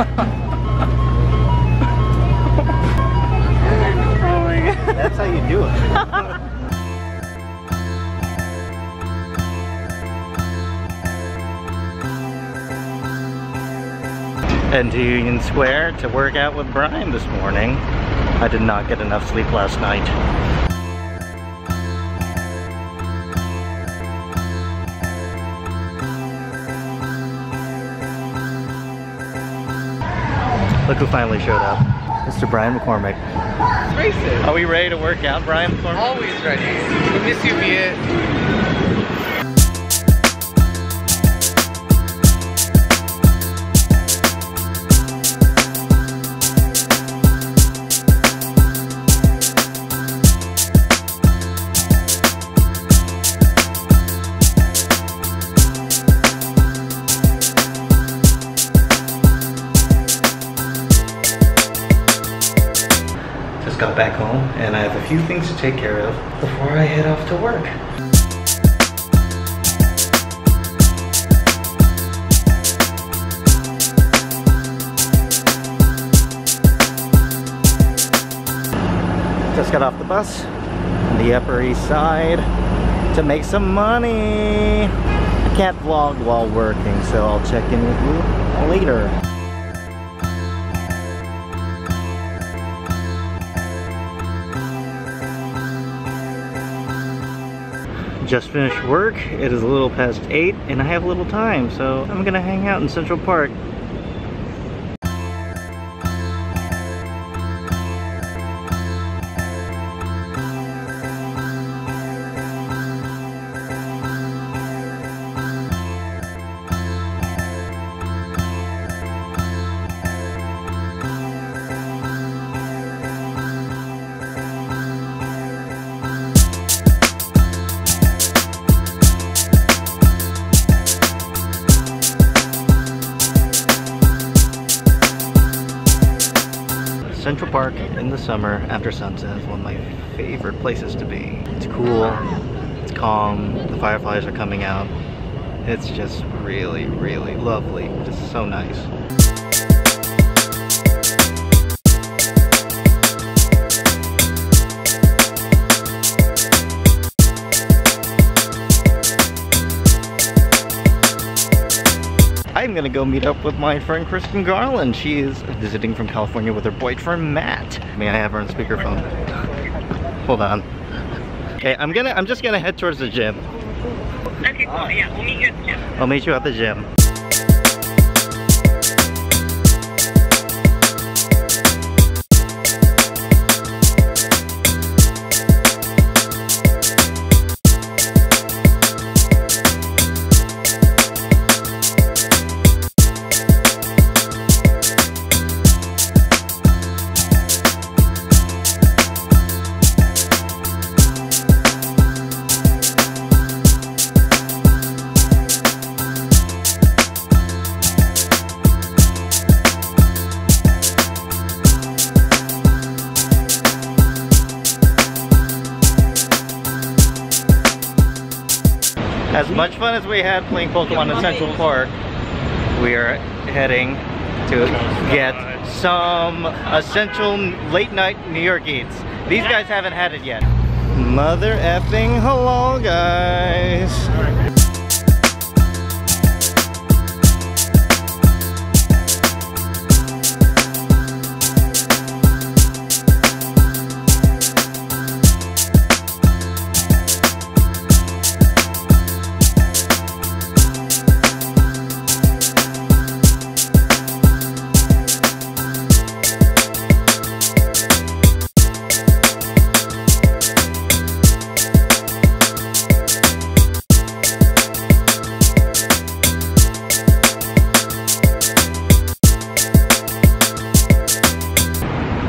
Oh my god. That's how you do it. And to Union Square to work out with Brian this morning. I did not get enough sleep last night. Look who finally showed up. Mr. Brian McCormick. Racist. Are we ready to work out, Brian McCormick? Always ready. We miss you, Viet. Got back home and I have a few things to take care of before I head off to work. Just got off the bus on the Upper East Side to make some money. I can't vlog while working, so I'll check in with you later. Just finished work. It is a little past 8 and I have a little time, so I'm gonna hang out in Central Park. Central Park in the summer after sunset is one of my favorite places to be. It's cool, it's calm, the fireflies are coming out. It's just really, really lovely. Just so nice. I'm gonna go meet up with my friend Kristen Garland. She is visiting from California with her boyfriend Matt. May I have her on speakerphone? Hold on. Okay, I'm just gonna head towards the gym. Okay, cool. Yeah, we'll meet you at the gym. I'll meet you at the gym. As much fun as we had playing Pokemon in Central Park, we are heading to get some essential late night New York eats. These guys haven't had it yet. Mother effing hello, guys.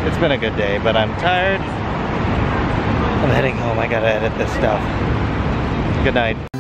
It's been a good day, but I'm tired. I'm heading home. I gotta edit this stuff. Good night.